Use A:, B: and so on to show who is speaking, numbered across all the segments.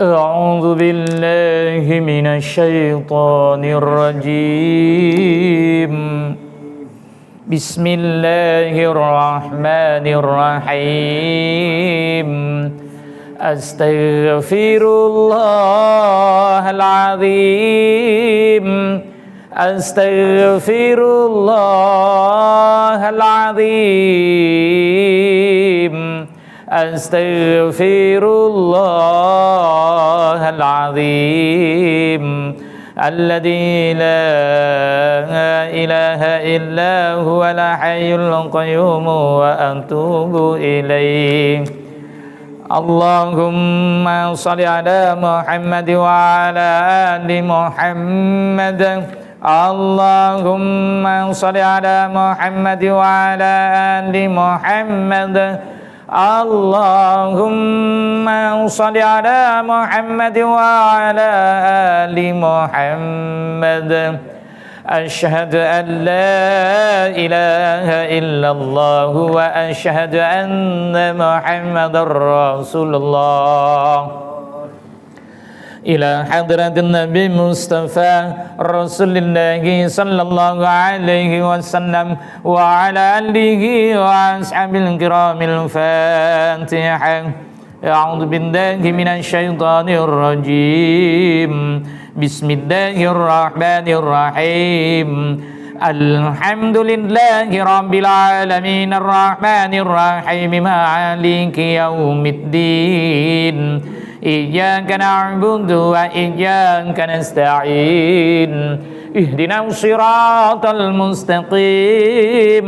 A: أعوذ بالله من الشيطان الرجيم بسم الله الرحمن الرحيم أستغفر الله العظيم أستغفر الله العظيم أستغفر الله العظيم الذي لا إله إلا هو الحي القيوم وأتوب إليه اللهم صل على محمد وعلى آل محمد اللهم صل على محمد وعلى آل محمد اللهم صل على محمد وعلى آل محمد أشهد أن لا إله إلا الله وأشهد أن محمدا رسول الله إلى حضرة النبي مصطفى رسول الله صلى الله عليه وسلم وعلى آله وأصحابه الكرام الفاتحة أعوذ بالله من الشيطان الرجيم بسم الله الرحمن الرحيم الحمد لله رب العالمين الرحمن الرحيم مالك يوم الدين إياك نعبد وإياك نستعين اهدنا الصراط المستقيم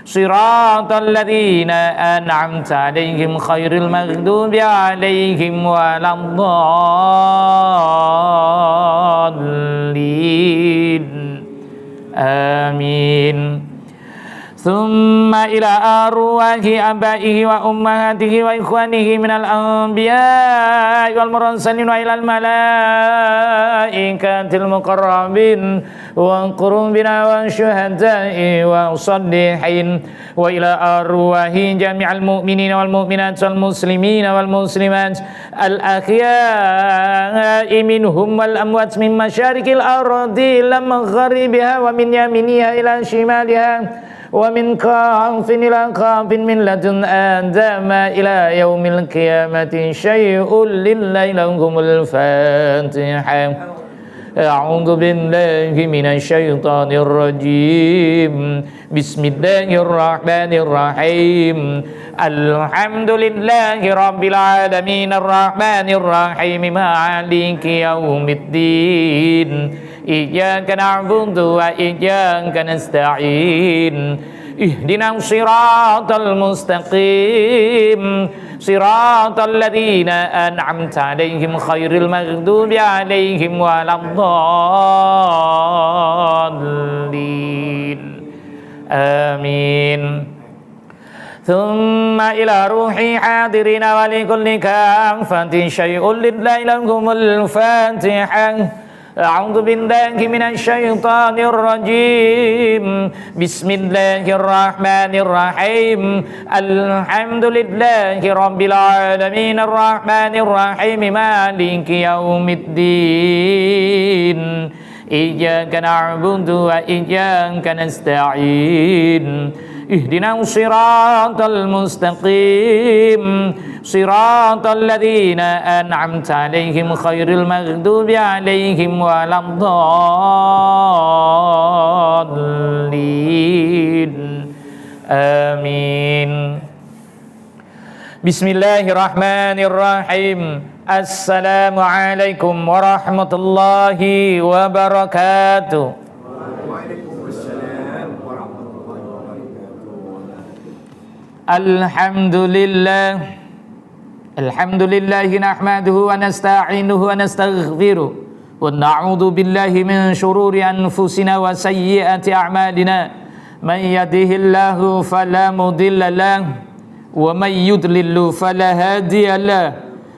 A: صراط الذين أنعمت عليهم خير المغضوب عليهم ولا الضالين آمين ثم إلى أرواح آبائه وأمهاته وإخوانه من الأنبياء والمرسلين وإلى الملائكة المقربين وقربنا والشهداء والصالحين وإلى أرواح جميع المؤمنين والمؤمنات والمسلمين والمسلمات الأحياء منهم والأموات من مشارق الأرض إلى مغربها ومن يمينها إلى شمالها ومن كاف إلى كاف من لدن آدم إلى يوم القيامة شيء لله لهم الفاتحة أعوذ بالله من الشيطان الرجيم بسم الله الرحمن الرحيم الحمد لله رب العالمين الرحمن الرحيم مالك يوم الدين إياك نعبد وإياك نستعين اهدنا الصراط المستقيم صراط الذين أنعمت عليهم خير المغضوب عليهم ولا الضالين آمين ثم إلى روح حاضرين ولكل كافة شيء لله لهم الفاتحة أعوذ بالله من الشيطان الرجيم بسم الله الرحمن الرحيم الحمد لله رب العالمين الرحمن الرحيم مالك يوم الدين إياك نعبد وإياك نستعين اهدنا الصراط المستقيم صراط الذين أنعمت عليهم خير المغضوب عليهم ولا الضالين آمين بسم الله الرحمن الرحيم السلام عليكم ورحمة الله وبركاته الحمد لله نحمده ونستعينه ونستغفره ونعوذ بالله من شرور أنفسنا وسيئات أعمالنا من يهده الله فلا مضل له ومن يضلل فلا هادي له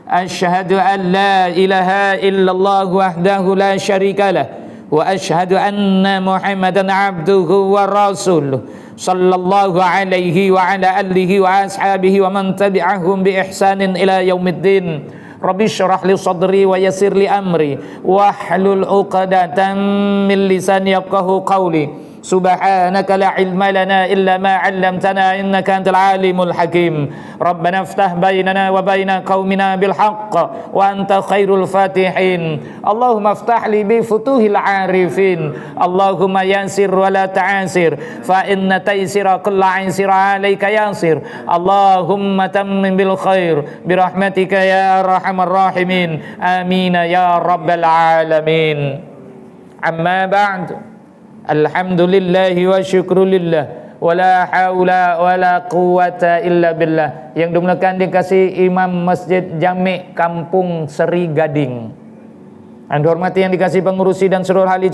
A: أشهد أن لا إله إلا الله وحده لا شريك له wa asyhadu anna Muhammadan abduhu wa rasuluh sallallahu alaihi wa ala alihi wa ashabihi wa man tabi'ahum bi ihsanin ila yaumiddin. Rabbi syrah li sadri wa yassir li amri wahlul 'uqdatam min lisani yafqahu qawli. Subhanaka la ilma lana illa ma 'allamtana innaka antal alimul hakim. Rabbana iftah bainana wa baina qaumina bil haqq wa anta khairul fatihin. Allahumma iftah li bi futuhil arifin. Allahumma yassir wa la ta'asir fa inna taysira kullu 'ansira 'alaika yasir. Allahumma tammim bil khair bi rahmatika ya arhamar rahimin. Amin ya rabbal alamin. Amma ba'd. Alhamdulillahi wa syukrulillah wa la hawla wa la quwata illa billah. Yang dimuliakan dikasih Imam Masjid Jami' Kampung Seri Gading, yang dihormati yang dikasih pengurusi dan seluruh ahli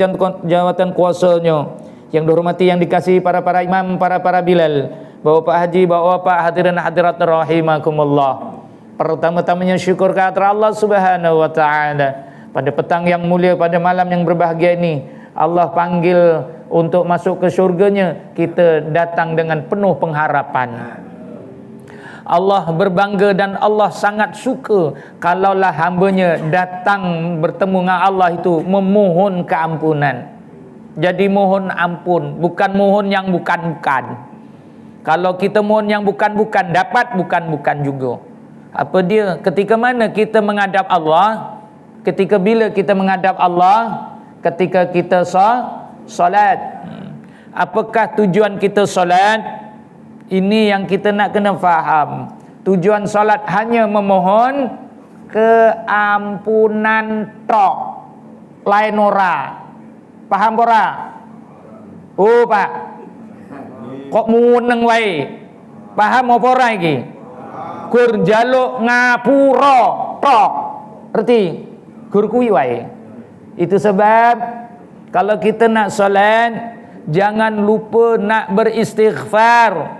A: jawatan kuasanya, yang dihormati yang dikasih para imam, para bilal, Bapak Haji, Bapak hadirin hadirat rahimakumullah. Pertama-tamanya syukur ke Allah Subhanahu wa taala pada petang yang mulia, pada malam yang berbahagia ini. Allah panggil untuk masuk ke surganya, kita datang dengan penuh pengharapan. Allah berbangga dan Allah sangat suka kalaulah hambanya datang bertemu dengan Allah itu memohon keampunan. Jadi mohon ampun, bukan mohon yang bukan-bukan. Kalau kita mohon yang bukan-bukan, dapat bukan-bukan juga. Apa dia? Ketika mana kita menghadap Allah? Ketika bila kita menghadap Allah? Ketika kita solat. Apakah tujuan kita solat? Ini yang kita nak kena faham. Tujuan solat hanya memohon keampunan tok, lain ora. Paham ora? Oh Pak, kok muneng wae? Paham apa ora iki? Gur njaluk ngapura tok. Ngerti? Gur kuwi wae. Itu sebab kalau kita nak solat, jangan lupa nak beristighfar.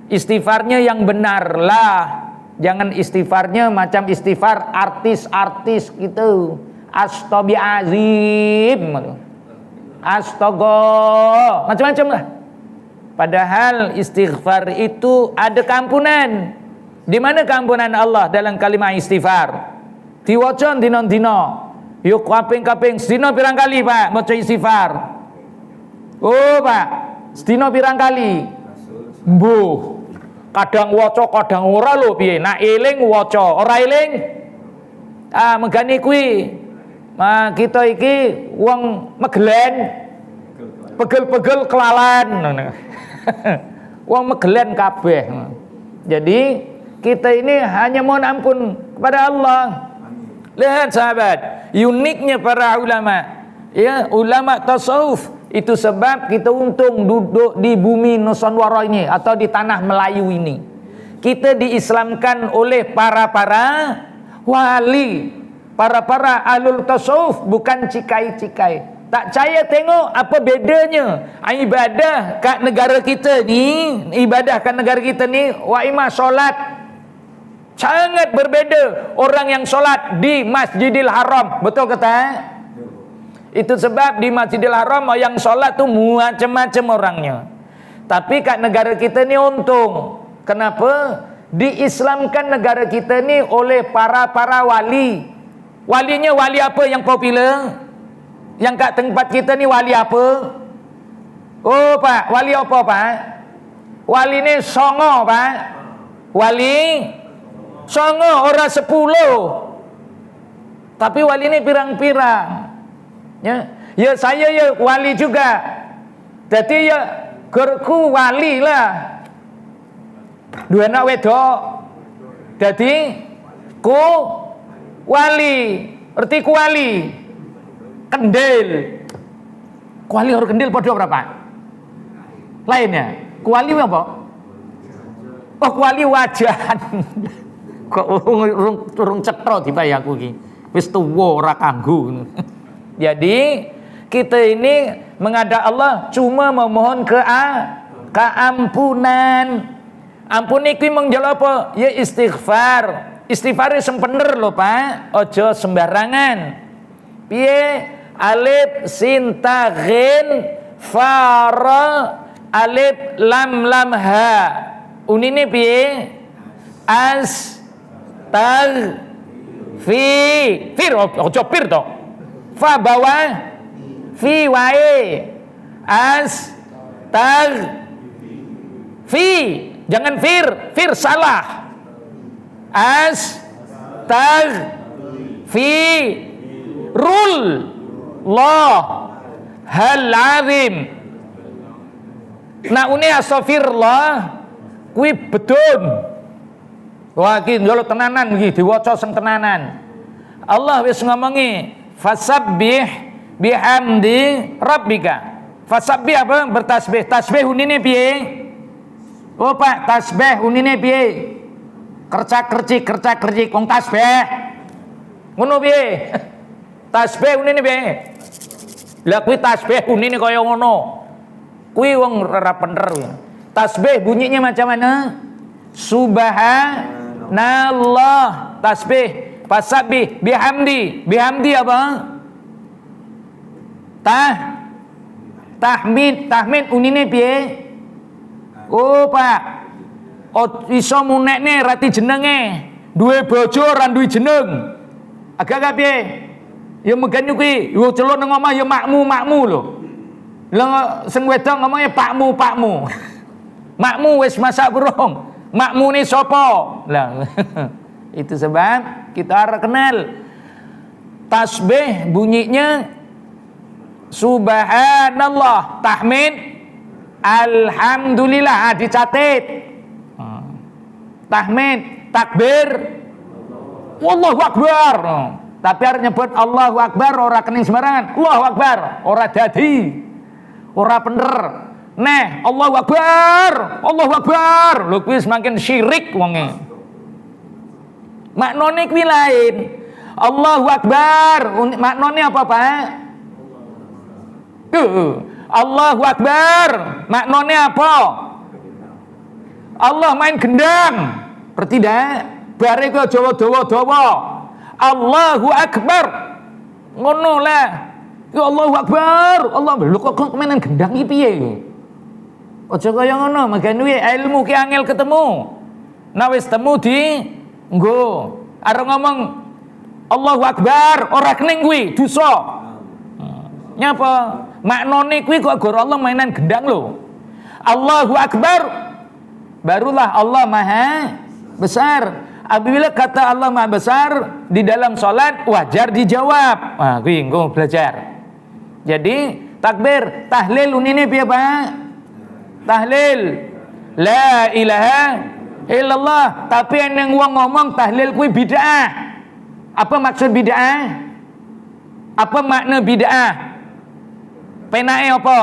A: Istighfarnya yang benar lah. Jangan istighfarnya macam istighfar artis-artis gitu. Astaghfirullahalazim, astaga, macam-macam lah. Padahal istighfar itu ada keampunan. Di mana keampunan Allah dalam kalimat istighfar? Diwaca dina-dina. Yuk kaping-kaping sedina pirang kali Pak maca istighfar? Oh Pak, sedina pirang kali? Mbuh. Kadang waca kadang ora lho piye. Nak eling waca, ora eling megani kuwi. Kita iki wong megelen, pegel-pegel kelalan. Wong megelen kabeh. Jadi kita ini hanya mohon ampun kepada Allah. Lihat sahabat, uniknya para ulama, ya, ulama tasawuf. Itu sebab kita untung duduk di bumi Nusantara ini atau di tanah Melayu ini. Kita diislamkan oleh para wali, para ahlul tasawuf, bukan cikai-cikai. Tak percaya tengok apa bedanya ibadah kat negara kita ni, wa imah solat. Sangat berbeza orang yang solat di Masjidil Haram. Betul kata? Itu sebab di Masjidil Haram yang solat tu macam-macam orangnya. Tapi kat negara kita ni untung. Kenapa? Diislamkan negara kita ni oleh para wali. Walinya wali apa yang popular? Yang kat tempat kita ni wali apa? Oh Pak, wali apa Pak? Wali ni songo Pak. Wali songo orang 10. Tapi wali ni pirang-pirang. Ya saya ya wali juga. Jadi ya gurku wali lah. Dua anak wedok. Jadi ku wali. Erti ku wali. Kendil. Ku wali orang kendil pada berapa? Lainnya. Ku wali apa? Oh ku wali wajan. Kok urung cetro tiba ya aku iki. Wis tuwa ora kanggo. Jadi kita ini menghadap Allah cuma memohon keampunan. Ampun iki mung jalo apa? Ya istighfar. Istighfar sing bener lho, Pak. Aja sembarangan. Piye? alif sin ta ghin fa ra alif lam lam ha. Unine piye? As tag fi fir ojo pir to. Fa bawah fi wae. As tag fi, jangan fir salah. As tag fi rul Allah hal azim. Nah uni astagfirullah kuwi bedun. Wah iki njaluk tenanan iki diwaca sing tenanan. Allah wis ngomongi fasabbih bihamdi rabbika. Fasabbih apa? Bertasbih. Tasbih unine piye? Oh Pak, tasbih unine piye? Kercak-kercik wong tasbih. Ngono piye? Tasbih unine piye? Lah kuwi tasbih unine kaya ngono. Kuwi wong ora bener. Tasbih bunyinya macam mana? Subhanallah. Tasbih. Fasabbih bihamdi. Bihamdi apa? Tahmid unine piye? Oh Pak, iso munekne rati jenenge, duwe bojo ora duwe jeneng. Agak piye? Ya megane kuwi, yo celuk nang omah ya makmu lho. Lah sing wedok ngomongnya pakmu. Makmu wis masak burung. Makmune sapa? Lah itu sebab kita harus kenal tasbih bunyinya subhanallah, tahmid alhamdulillah, dicatat. Tahmid, takbir, wallahu akbar. Tapi harus nyebut Allahu akbar, ora kening sembarangan. Allahu akbar, ora dadi, ora bener. Neh, Allahu akbar. Lho kuwi semakin syirik wonge. Maknane kuwi lain. Allahu akbar, maknane apa, Pak? Allahu akbar, maknane apa? Allah main gendang. Berarti dah bare ku aja dawa-dawa. Allahu akbar. Ngono lah. Ya Allahu akbar. Allah lho kok mainan gendang iki piye? Aja kaya ngono, magane kuwi ilmu ki angel ketemu. Nah wis temu di nggo. Arep ngomong Allahu akbar, ora kening kuwi dosa. Nyapa? Maknane kuwi kok gara Allah mainan gendang lho. Allahu akbar barulah Allah maha besar. Apabila kata Allah maha besar di dalam salat wajar dijawab. Wah, kuwi engko belajar. Jadi takbir, tahlil unine piye, Pak? Tahlil la ilaha illallah. Tapi yang wong ngomong tahlil kuwi bid'ah. Apa maksud bid'ah? Apa makna bid'ah? Penake apa?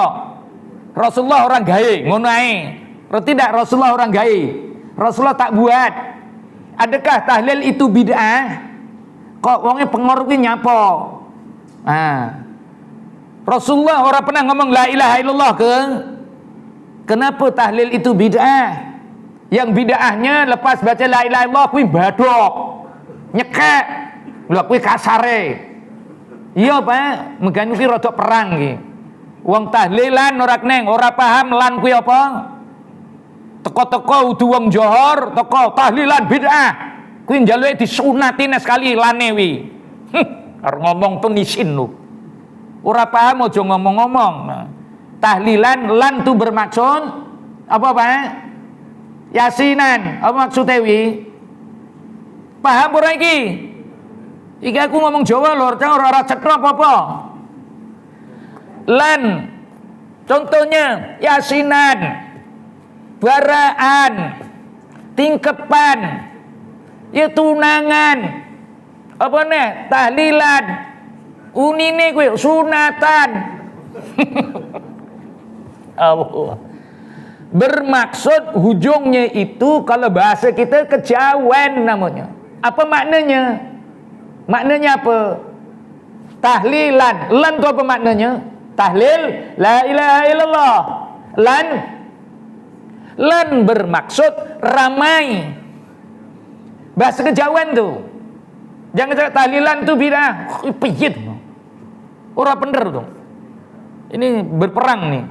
A: Rasulullah orang gawe, ngono ae. Tidak, Rasulullah orang gawe. Rasulullah tak buat. Adakah tahlil itu bid'ah? Kok wonge pengor kuwi nyapa? Rasulullah orang pernah ngomong la ilaha illallah ke? Kenapa tahlil itu bid'ah? Yang bid'ahnya lepas baca la ilaha illallah kuwi badok. Nyekek. Lha kuwi kasare. Iya, Pak, megane kuwi rada perang iki. Wong tahlilan ora keneng, ora paham lan kuwi apa? Teko-teko udu wong johor, teko tahlilan bid'ah. Kuwi njaluke disunatine sekali lane wi. Arep ngomong penisin lu. Ora paham aja ngomong-ngomong. Tahlilan lan tu bermaksud apa, Pak? Yasinan. Apa maksudnya wi? Paham ora iki? Iki aku ngomong Jawa lho, ora cetha apa-apa. Lan contohnya yasinan, baraan, tingkepan, ya tunangan, apa nih, tahlilan, unine kuwi sunatan. Allah. Bermaksud hujungnya itu kalau bahasa kita kejawen namanya. Apa maknanya? Maknanya apa? Tahlilan. Lan itu apa maknanya? Tahlil la ilaha illallah. Lan bermaksud ramai. Bahasa kejawen tuh. Jangan cakap tahlilan tuh bid'ah. Pijit. Orang bener tuh. Ini berperang nih.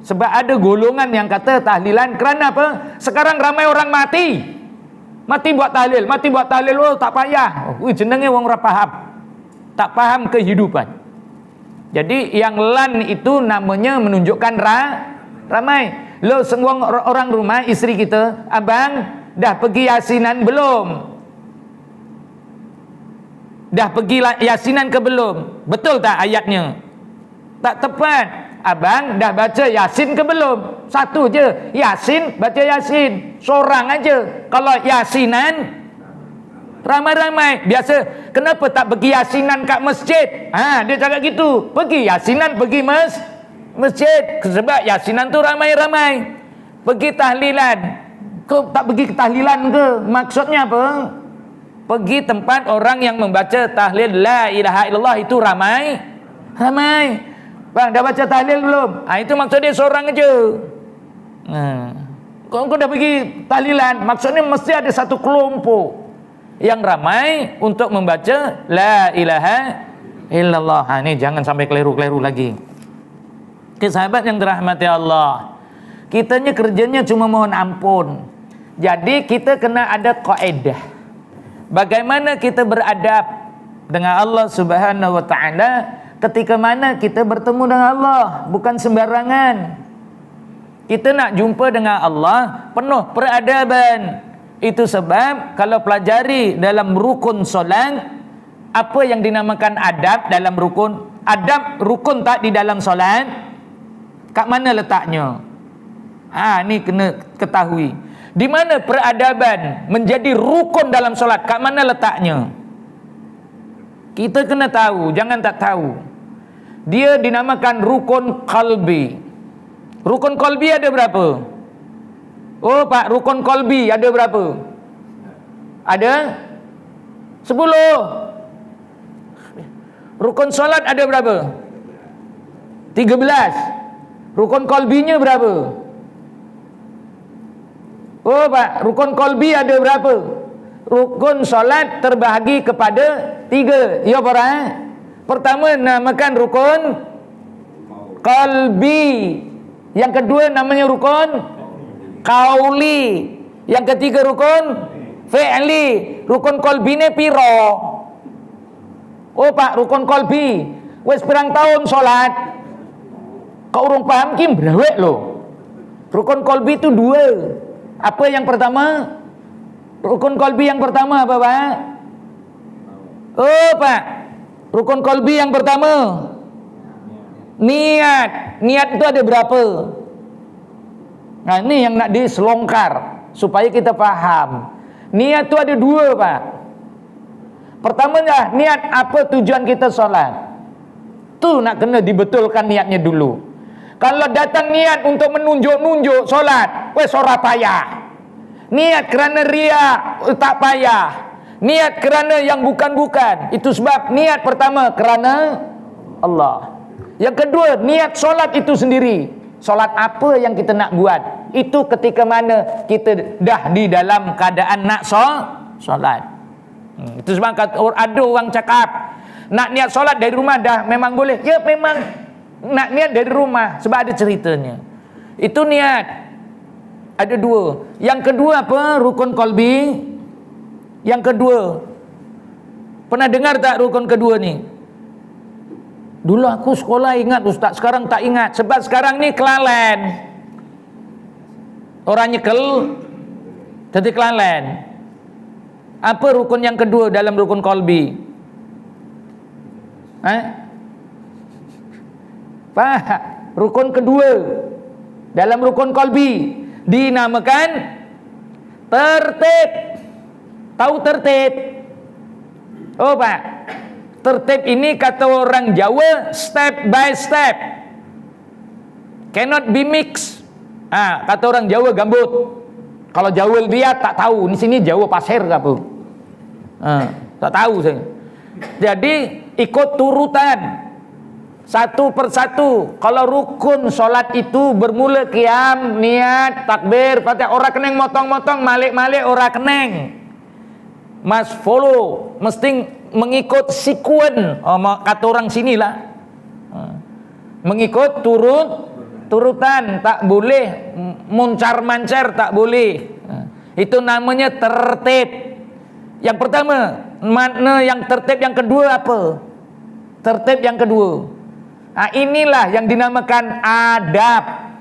A: Sebab ada golongan yang kata tahlilan kerana apa? Sekarang ramai orang mati. Mati buat tahlil, oh tak payah. Jenenge wong ora paham. Tak paham kehidupan. Jadi yang lan itu namanya menunjukkan ramai. Lo semua orang rumah, istri kita, abang dah pergi yasinan belum? Dah pergi yasinan ke belum? Betul tak ayatnya? Tak tepat. Abang dah baca yasin ke belum? Satu je, yasin, baca yasin. Seorang aja. Kalau yasinan ramai-ramai. Biasa, kenapa tak pergi yasinan kat masjid? Dia cakap gitu. Pergi yasinan, pergi masjid. Sebab yasinan tu ramai-ramai. Pergi tahlilan. Kau tak pergi ke tahlilan ke? Maksudnya apa? Pergi tempat orang yang membaca tahlil la ilaha illallah itu ramai. Bang, dah baca tahlil belum? Itu maksud dia seorang aja. Kau dah pergi tahlilan, maksudnya mesti ada satu kelompok yang ramai untuk membaca la ilaha illallah. Ini jangan sampai keliru-keliru lagi. Sahabat yang dirahmati Allah, kitanya kerjanya cuma mohon ampun. Jadi kita kena ada kaidah. Bagaimana kita beradab dengan Allah Subhanahu wa taala ketika mana kita bertemu dengan Allah, bukan sembarangan. Kita nak jumpa dengan Allah penuh peradaban. Itu sebab kalau pelajari dalam rukun solat, apa yang dinamakan adab dalam rukun? Adab rukun tak di dalam solat? Kat mana letaknya? Ni kena ketahui. Di mana peradaban menjadi rukun dalam solat? Kat mana letaknya? Kita kena tahu, jangan tak tahu. Dia dinamakan rukun qalbi. Rukun qalbi ada berapa? Oh Pak, rukun qalbi ada berapa? Ada 10. Rukun solat ada berapa? 13. Rukun qalbinya berapa? Oh Pak, rukun qalbi ada berapa? Rukun solat terbahagi kepada 3. Ya para? Pertama namakan rukun qalbi. Yang kedua namanya rukun qauli. Yang ketiga rukun fi'li. Rukun qalbi ni piro? Oh Pak, rukun qalbi wis pirang tahun solat kau urung paham kim brawek lo. Rukun qalbi itu 2. Apa yang pertama? Rukun qalbi yang pertama apa Pak? Oh Pak, rukun qalbi yang pertama niat. Niat itu ada berapa? Nah ini yang nak diselongkar supaya kita paham. Niat itu ada 2 Pak. Pertamanya niat apa tujuan kita solat. Tu nak kena dibetulkan niatnya dulu. Kalau datang niat untuk menunjuk-nunjuk solat, wes ora payah. Niat kerana riak, tak payah. Niat kerana yang bukan-bukan. Itu sebab niat pertama kerana Allah. Yang kedua, niat solat itu sendiri. Solat apa yang kita nak buat? Itu ketika mana kita dah di dalam keadaan nak solat. Itu sebab ada orang cakap, nak niat solat dari rumah dah memang boleh. Ya memang nak niat dari rumah, sebab ada ceritanya. Itu niat. Ada 2. Yang kedua apa? Rukun qalbi. Yang kedua, pernah dengar tak rukun kedua ni? Dulu aku sekolah ingat Ustaz, sekarang tak ingat. Sebab sekarang ni kelalen. Orang nyekel jadi kelalen. Apa rukun yang kedua dalam rukun qalbi? Pak, rukun kedua dalam rukun qalbi dinamakan tertib. Tahu tertib? Oh Pak, tertib ini kata orang Jawa step by step, cannot be mixed. Kata orang Jawa gambut. Kalau Jawa dia tak tahu. Di sini Jawa pasir ke apa? Tak tahu saya. Jadi ikut turutan satu persatu. Kalau rukun solat itu bermula qiyam, niat, takbir, fatihah, orang keneng motong-motong, malik-malik orang keneng. Mas follow, mesti mengikut sekuen. Kata orang sinilah, Mengikut turutan, tak boleh muncar-mancar, tak boleh. Itu namanya tertib. Yang pertama, makna yang tertib yang kedua apa? Tertib yang kedua. Nah, inilah yang dinamakan adab.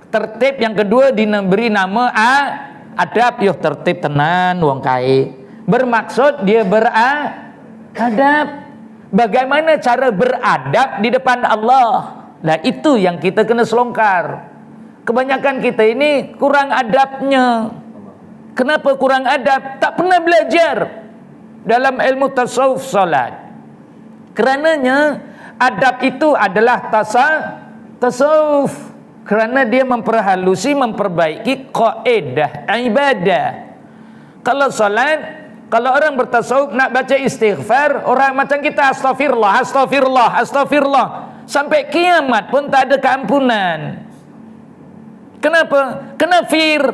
A: Tertib yang kedua diberi nama adab. Yo tertib tenan wong kae. Bermaksud dia beradab. Bagaimana cara beradab di depan Allah? Nah, itu yang kita kena selongkar. Kebanyakan kita ini kurang adabnya. Kenapa kurang adab? Tak pernah belajar dalam ilmu tasawuf salat. Kerananya adab itu adalah tasawuf. Kerana dia memperhalusi, memperbaiki kaidah ibadah. Kalau salat, kalau orang bertasawuf nak baca istighfar, orang macam kita astagfirullah, astagfirullah, astagfirullah. Sampai kiamat pun tak ada keampunan. Kenapa? Kena fir.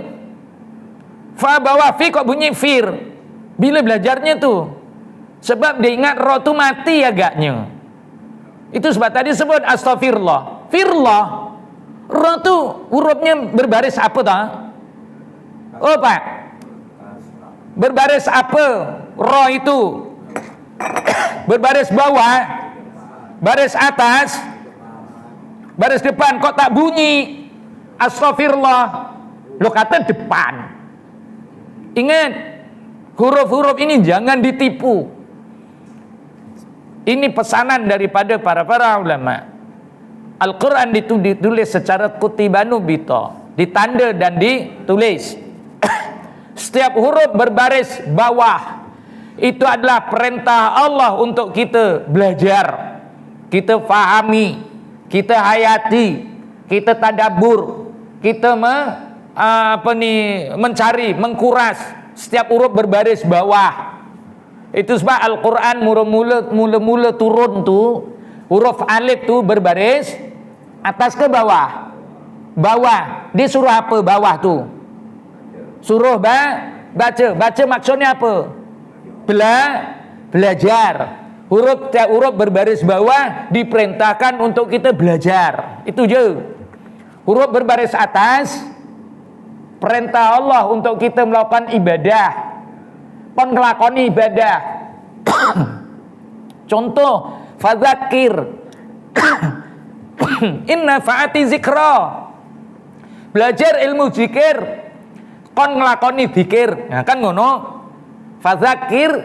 A: Fa bawah fi kok bunyi fir. Bila belajarnya tu? Sebab dia ingat roh tu mati agaknya. Itu sebab tadi sebut astagfirullah. Firullah. Roh tu hurufnya berbaris apa tak? Oh Pak. Berbaris apa? Roh itu. Berbaris bawah, baris atas, baris depan. Kok tak bunyi astagfirullah? Lo kata depan. Ingat, huruf-huruf ini jangan ditipu. Ini pesanan daripada para ulama. Al-Quran ditulis secara kutibanu bito, ditanda dan ditulis. Setiap huruf berbaris bawah. Itu adalah perintah Allah untuk kita belajar, kita fahami, kita hayati, kita tadabbur, kita mencari, mengkuras. Setiap huruf berbaris bawah. Itu sebab Al-Quran mula-mula turun tu, huruf alif tu berbaris atas ke bawah? Bawah. Dia suruh apa bawah tu? Suruh baca. Baca maksudnya apa? Belajar. Tiap huruf berbaris bawah diperintahkan untuk kita belajar. Itu je. Huruf berbaris atas, perintah Allah untuk kita melakukan ibadah. Pon ngelakoni ibadah. Contoh, fadzakir. Inna fa'ati zikra. Belajar ilmu zikir, kon ngelakoni zikir. Nah, kan ngono. Fadzakir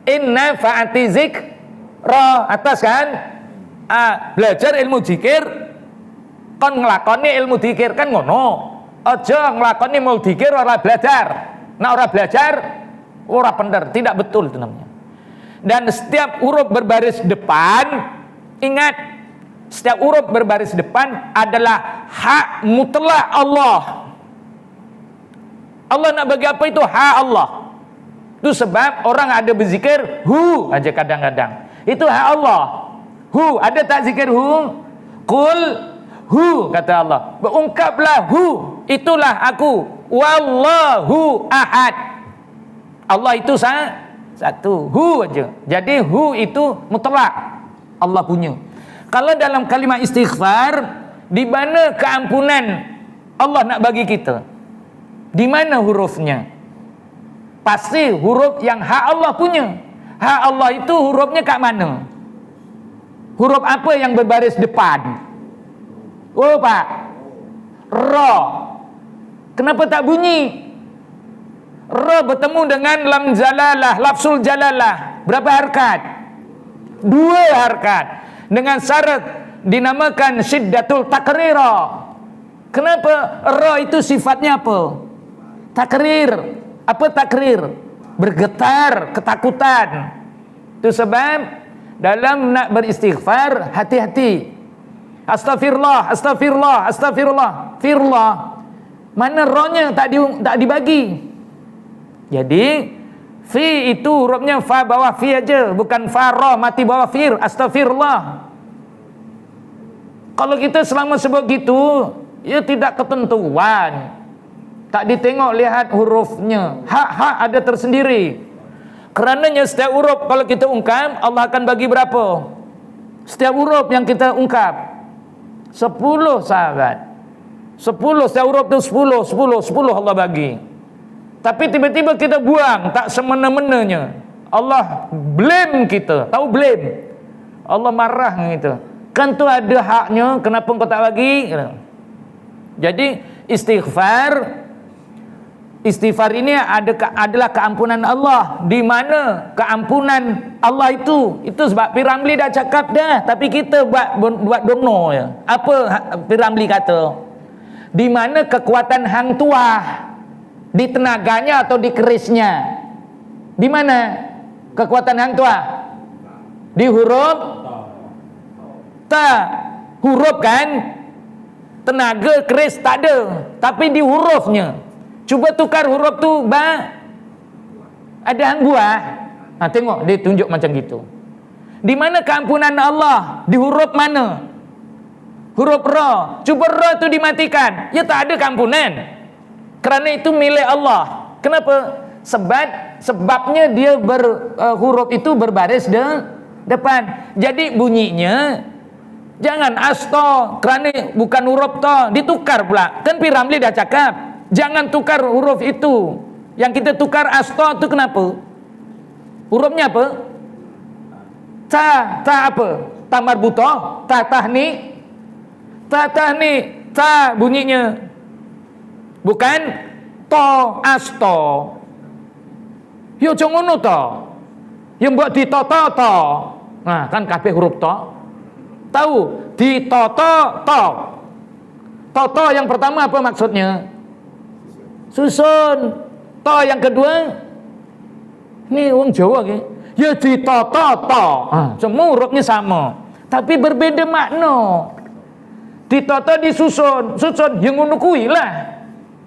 A: inna fa'ati zikra. Atas kan? Belajar ilmu zikir, kon ngelakoni ilmu zikir, kan ngono. Aja ngelakoni ilmu zikir ora belajar. Nah, ora belajar ora benar, tidak betul itu namanya. Dan setiap huruf berbaris depan, ingat, setiap huruf berbaris depan adalah hak mutlak Allah. Allah nak bagi apa itu? Hak Allah. Itu sebab orang ada berzikir hu aja kadang-kadang. Itu hak Allah. Hu, ada tak zikir hu? Qul hu, kata Allah. Berungkaplah hu, itulah aku. Wallahu ahad. Allah itu satu, hu aja. Jadi hu itu mutlak, Allah punya. Kalau dalam kalimat istighfar, di mana keampunan Allah nak bagi kita? Di mana hurufnya? Pasti huruf yang hak Allah punya. Hak Allah itu hurufnya kat mana? Huruf apa yang berbaris depan? Oh Pak, Ra. Kenapa tak bunyi? Ra bertemu dengan lam jalalah, lafzul jalalah. Berapa harkat? 2 harkat. Dengan syarat dinamakan syiddatul takrira. Kenapa? Ra itu sifatnya apa? Takrir. Apa takrir? Bergetar, ketakutan. Itu sebab dalam nak beristighfar, hati-hati. Astagfirullah, astagfirullah, astagfirullah. Firullah. Mana ra-nya tak dibagi. Jadi fi itu hurufnya fa bawah fi aja, bukan fa ra mati bawah fir. Astagfirullah. Kalau kita selama sebut gitu, ya tidak ketentuan. Tak ditengok lihat hurufnya. Hak-hak ada tersendiri. Kerananya setiap huruf kalau kita ungkap, Allah akan bagi berapa? Setiap huruf yang kita ungkap 10 sahabat. 10 huruf tu 10 Allah bagi. Tapi tiba-tiba kita buang, tak semena-menanya. Allah blame kita. Tahu blame? Allah marah dengan kita. Kan tu ada haknya, kenapa kau tak bagi? Jadi istighfar ini adalah keampunan Allah. Di mana keampunan Allah itu sebab Piramli dah cakap dah, tapi kita buat dono je. Apa Piramli kata? Di mana kekuatan hang tuah? Di tenaganya atau di kerisnya? Di mana kekuatan hang tuah? Di huruf ta. Huruf kan? Tenaga keris tak ada, tapi di hurufnya. Cuba tukar huruf tu ada hang buah. Tengok dia tunjuk macam gitu. Di mana keampunan Allah? Di huruf mana? Huruf ra. Cuba ra tu dimatikan, ya tak ada keampunan. Kerana itu milik Allah. Kenapa? Sebabnya dia huruf itu berbaris depan. Jadi bunyinya jangan asto, kerana bukan huruf to, ditukar pula. Kan Piramli dah cakap, jangan tukar huruf itu. Yang kita tukar asto tu kenapa? Hurufnya apa? Ta apa? Ta marbutoh, ta tahni. Ta bunyinya bukan to asto. Yo jongono to. Yang buat di to. Nah, kan kabeh huruf to. Tahu? Di to. To yang pertama apa maksudnya? Susun. To yang kedua, ini orang Jawa ke? Ya di to. Semua hurufnya sama, tapi berbeda makna. Di to disusun, yang ngono kuwi lah.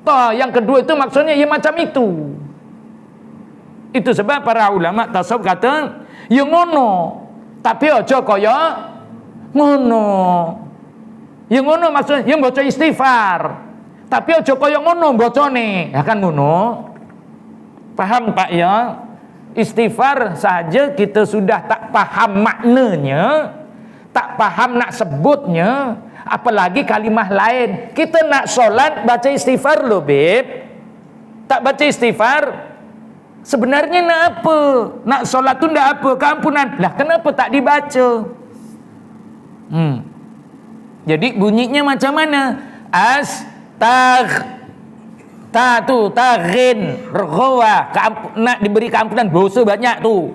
A: To yang kedua itu maksudnya ya macam itu. Itu sebab para ulama tasawuf kata ya ngono, tapi aja kaya ngono. Ya ngono maksudnya ya baca istighfar, tapi aja kaya ngono bacane. Ya kan ngono. Paham Pak ya? Istighfar saja kita sudah tak paham maknanya, tak paham nak sebutnya, apalagi kalimah lain. Kita nak solat baca istighfar loh beb. Tak baca istighfar sebenarnya nak apa? Nak solat tu nak apa? Keampunan. Lah kenapa tak dibaca? Jadi bunyinya macam mana? Taghin rghawa, nak diberi keampunan dosa banyak tu.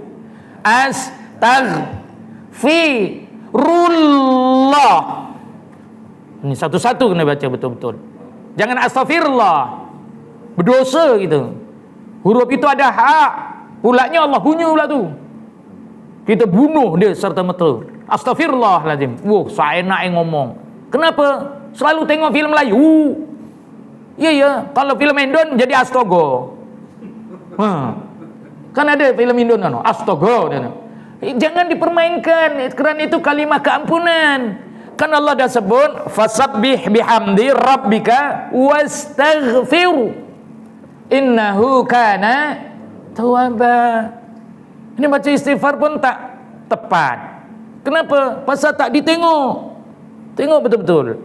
A: Astaghfirullah. Ini satu-satu kena baca betul-betul. Jangan astagfirullah, berdosa gitu. Huruf itu ada hak. Pulaknya Allah punya pula tu. Kita bunuh dia serta merta. Astagfirullahaladzim. Saya nak ngomong. Kenapa? Selalu tengok filem Melayu. Ya. Kalau filem Indon jadi astaga. Kan ada filem Indon kan? Astaga. Jangan dipermainkan. Kerana itu kalimah keampunan. Kan Allah dah sebut fasabbih bihamdi rabbika wastaghfir innahu kana tawwaba. Ini baca istighfar pun tak tepat. Kenapa? Pasal tak ditengok. Tengok betul-betul.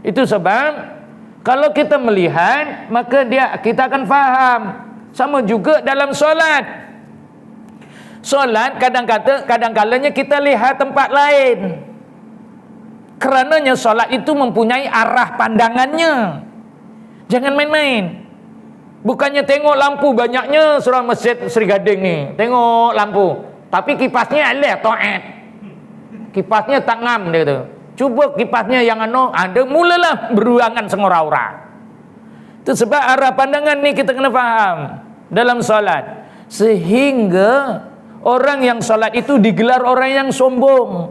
A: Itu sebab kalau kita melihat, maka kita akan faham. Sama juga dalam solat. Solat kadang-kalanya kita lihat tempat lain. Kerananya solat itu mempunyai arah pandangannya. Jangan main-main. Bukannya tengok lampu banyaknya surau masjid Sri Gading ni. Tengok lampu. Tapi kipasnya alih taat. Kipasnya tak ngam dia kata. Cuba kipasnya yang ada mulalah beruangan sengora-ora. Itu sebab arah pandangan ni kita kena faham dalam solat. Sehingga orang yang solat itu digelar orang yang sombong.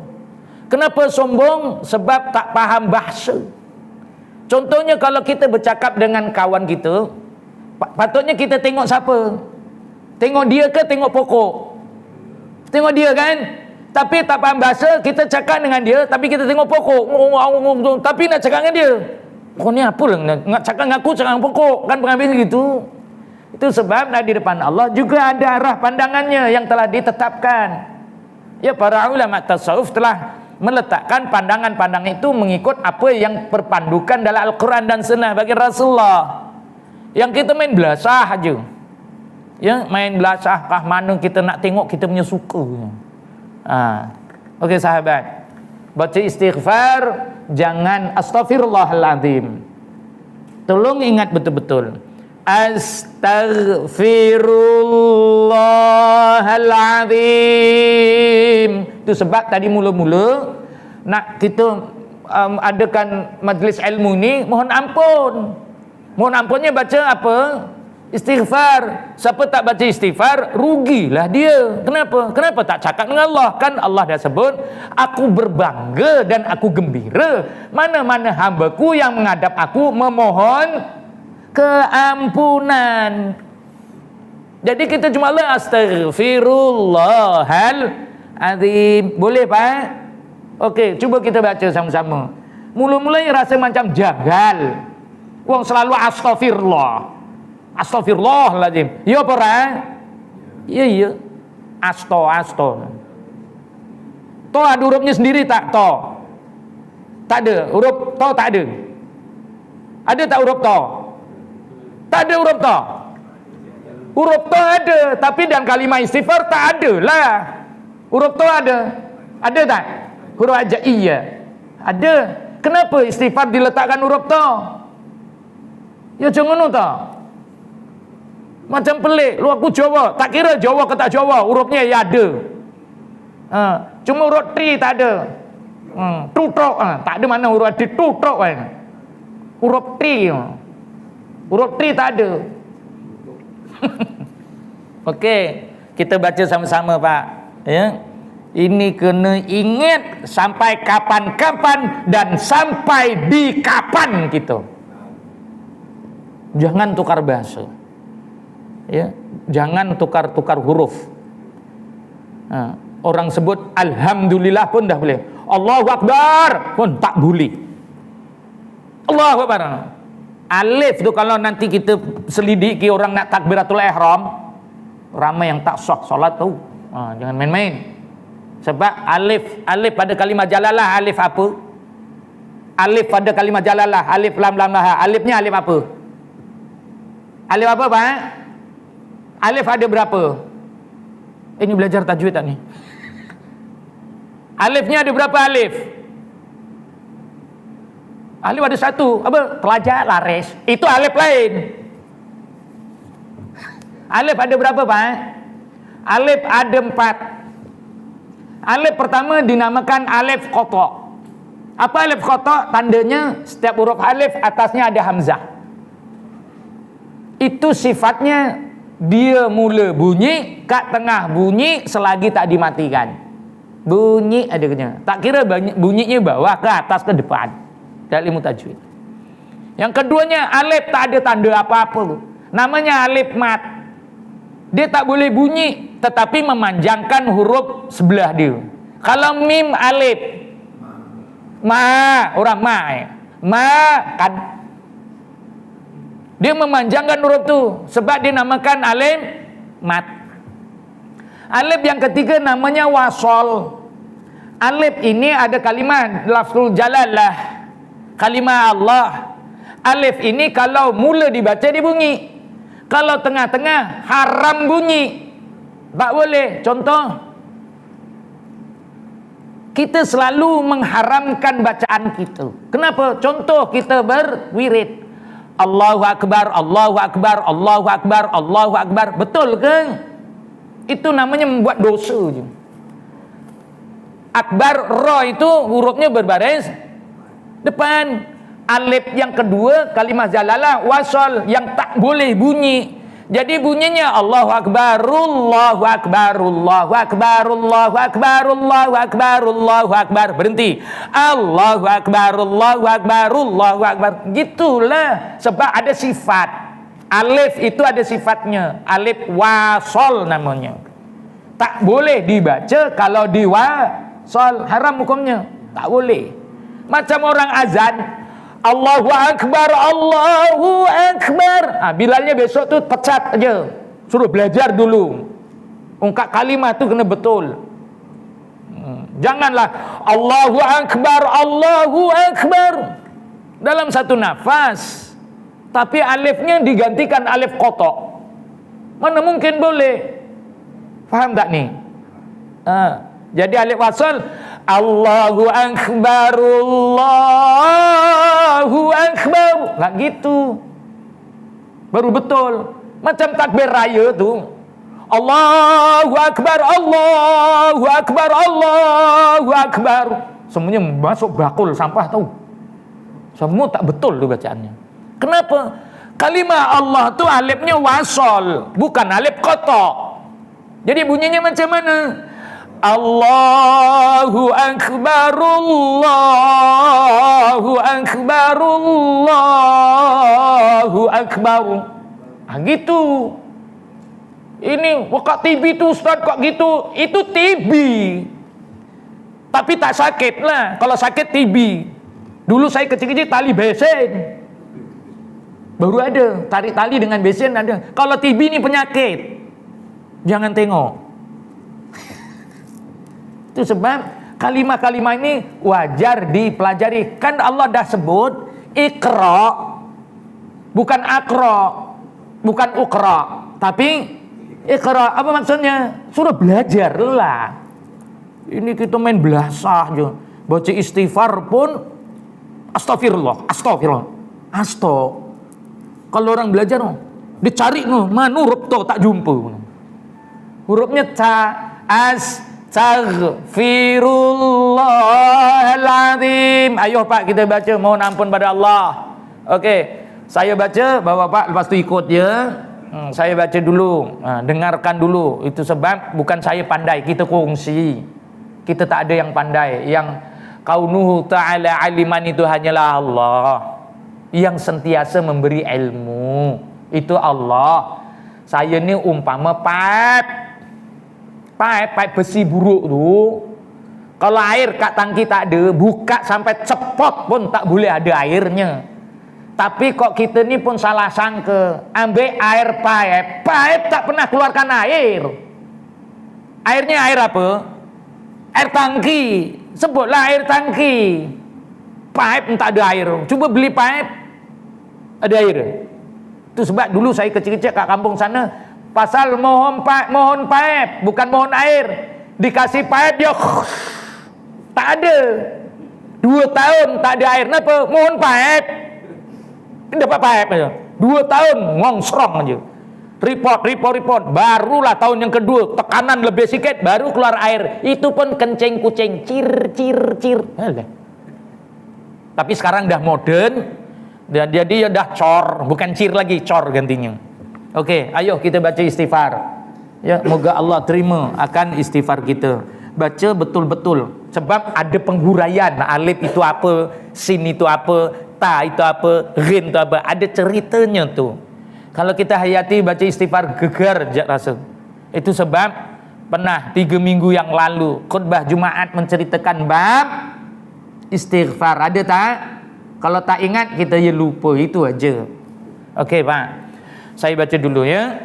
A: Kenapa sombong? Sebab tak faham bahasa. Contohnya kalau kita bercakap dengan kawan kita, patutnya kita tengok siapa? Tengok dia ke tengok pokok? Tengok dia kan? Tapi tak faham bahasa, kita cakap dengan dia, tapi kita tengok pokok. Tapi nak cakap dengan dia, kau ni apa lah? Nak cakap dengan aku, cakap dengan pokok. Kan pengambil gitu. Itu sebab di depan Allah juga ada arah pandangannya yang telah ditetapkan. Ya, para ulama tasawuf telah meletakkan pandangan-pandangan itu mengikut apa yang berpandukan dalam Al-Quran dan Sunnah bagi Rasulullah. Yang kita main belasah aja, ya main belasah kah mana kita nak tengok kita punya suka. Okey sahabat, baca istighfar, jangan astaghfirullahaladzim. Tolong ingat betul-betul, astaghfirullahaladzim. Itu sebab tadi mula-mula nak kita adakan majlis ilmu ni, mohon ampun. Mohon ampunnya baca apa? Istighfar. Siapa tak baca istighfar, rugilah dia. Kenapa? Kenapa tak cakap dengan Allah? Kan Allah dah sebut, aku berbangga dan aku gembira mana-mana hambaku yang menghadap aku memohon keampunan. Jadi kita cuma astaghfirullahaladzim. Boleh Pak? Okey, cuba kita baca sama-sama. Mula-mula rasa macam jagal. Wong selalu astagfirullah. Astagfirullahaladzim. Ya apa orang? Ya. Asto. To ada hurufnya sendiri tak? To. Tak ada. Huruf to tak ada. Ada tak huruf to? Tak ada huruf to. Huruf to ada, tapi dalam kalimah istighfar tak ada lah. Huruf to ada. Ada tak? Huruf ajaiyah. Ada. Kenapa istighfar diletakkan huruf to? Ya jangan ngono ta. Macam pelik. Lu aku Jawa, tak kira Jawa ke tak Jawa, hurufnya ya ada. Cuma huruf tri tak ada. Tutrok, tak ada mana huruf di tutrok kan. Huruf tri. Huruf tri tak ada. Okey, kita baca sama-sama Pak. Ya. Ini kena ingat sampai kapan-kapan dan sampai di kapan kita. Jangan tukar bahasa, ya. Jangan tukar-tukar huruf. Orang sebut alhamdulillah pun dah boleh. Allahu Akbar pun tak boleh. Allahu Akbar. Alif tu kalau nanti kita selidiki orang nak takbiratul ihram, ramai yang tak sah solat tu. Jangan main-main. Sebab alif pada kalimah jalalah, alif apa? Alif pada kalimah jalalah, alif lam lam ha. Alifnya alif apa? Alif apa Pak? Alif ada berapa? Ini belajar tajwid tak ni? Alifnya ada berapa alif? Alif ada satu. Apa? Telajak laris. Itu alif lain. Alif ada berapa Pak? Alif ada 4. Alif pertama dinamakan alif qata'. Apa alif qata'? Tandanya setiap huruf alif atasnya ada hamzah. Itu sifatnya dia mula bunyi, kat tengah bunyi selagi tak dimatikan. Bunyi ada kena. Tak kira bunyinya bawah ke atas ke depan. Dalam ilmu tajwid. Yang keduanya alif tak ada tanda apa-apa. Namanya alif mat. Dia tak boleh bunyi tetapi memanjangkan huruf sebelah dia. Kalau mim alif ma, orang ma kan dia memanjangkan huruf tu sebab dia namakan alif mat. Alif yang ketiga namanya wasol. Alif ini ada kalimat lafzul jalalah, kalimah Allah. Alif ini kalau mula dibaca dia bunyi, kalau tengah-tengah haram bunyi, tak boleh. Contoh, kita selalu mengharamkan bacaan kita. Kenapa? Contoh kita berwirid, Allahu Akbar, Allahu Akbar, Allahu Akbar, Allahu Akbar. Betul ke? Itu namanya membuat dosa je. Akbar, ra itu hurufnya berbaris depan. Alif yang kedua kalimah jalalah wasal yang tak boleh bunyi. Jadi bunyinya Allahu Akbar, Allahu Akbar, Allahu Akbar, Allahu Akbar, Allahu Akbar, Allahu Akbar. Berhenti. Allahu Akbar, Allahu Akbar, Allahu Akbar. Gitulah. Sebab ada sifat. Alif itu ada sifatnya. Alif wasol namanya. Tak boleh dibaca kalau diwasol. Haram hukumnya. Tak boleh. Macam orang azan, Allahu Akbar, Allahu Akbar. Bilalnya besok tu pecat aja. Suruh belajar dulu. Ungkap kalimat tu kena betul. Janganlah Allahu Akbar, Allahu Akbar dalam satu nafas, tapi alifnya digantikan alif kotok. Mana mungkin boleh? Faham tak nih? Jadi alif wasal, Allahu Akbar, Allahu Akbar. Nggak gitu. Baru betul. Macam takbir raya tuh. Allahu Akbar, Allahu Akbar, Allahu Akbar. Semuanya masuk bakul sampah tahu. Semua tak betul tuh bacaannya. Kenapa? Kalimah Allah tuh alifnya wasol, bukan alif kotok. Jadi bunyinya macam mana? Allahu Akbar, Allahu Akbar, Allahu Akbar. Gitu. Ini kok TB tuh Ustaz kok gitu? Itu TB. Tapi tak sakit lah. Kalau sakit TB. Dulu saya kecil-kecil tali besen. Baru ada, tarik tali dengan besen ada. Kalau TB ini penyakit. Jangan tengok. Itu sebab kalimah-kalimah ini wajar dipelajari. Kan Allah dah sebut Iqra, bukan Aqra, bukan Uqra, tapi Iqra. Apa maksudnya? Suruh belajar lah. Ini kita main belasah aja. Baca istighfar pun astagfirullah, astagfirullah, Kalau orang belajar dicari mana huruf to tak jumpa. Hurufnya ta, astaghfirullahaladzim. Ayo Pak kita baca mohon ampun pada Allah. Okey, saya baca, Bapak lepas tu ikut ya. Saya baca dulu, dengarkan dulu. Itu sebab bukan saya pandai, kita kongsi. Kita tak ada yang pandai. Yang kaunuhu ta'ala aliman itu hanyalah Allah. Yang sentiasa memberi ilmu itu Allah. Saya ni umpama pipe besi buruk tu. Kalau air kat tangki tak ada, buka sampai cepot pun tak boleh ada airnya. Tapi kok kita ni pun salah sangka, ambil air pipe tak pernah keluarkan air. Airnya air apa? Air tangki. Sebutlah air tangki. Pipe tak ada air. Cuba beli pipe, ada air. Itu sebab dulu saya kecil-kecil kat kampung sana, pasal mohon pipe, bukan mohon air. Dikasih pipe dia tak ada. 2 tahun tak ada air. Kenapa? Mohon pipe. Dapat pipe aja. 2 tahun ngongsrong aja. Report. Barulah tahun yang kedua tekanan lebih sikit, baru keluar air. Itu pun kencing kucing, cir. Alah. Tapi sekarang dah modern dan jadi dah cor, bukan cir lagi, cor gantinya. Okey, ayo kita baca istighfar. Ya, moga Allah terima akan istighfar kita. Baca betul-betul. Sebab ada penghuraian. Alif itu apa, sin itu apa, ta itu apa, ghin itu apa. Ada ceritanya tu. Kalau kita hayati baca istighfar gegar jak rasa. Itu sebab pernah 3 minggu yang lalu khutbah Jumaat menceritakan bab istighfar. Ada tak? Kalau tak ingat kita ya lupa, itu aja. Okey Pak. Saya baca dulu ya.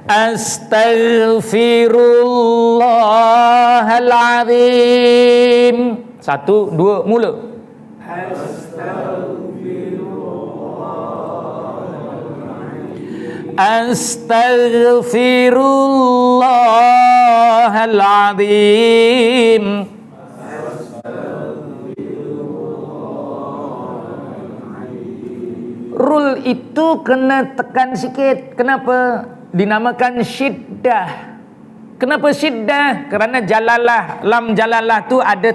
A: Astaghfirullahaladzim. 1, 2, mula. Astaghfirullahaladzim. Rul itu kena tekan sikit. Kenapa? Dinamakan syiddah. Kenapa syiddah? Kerana jalalah, lam jalalah tu ada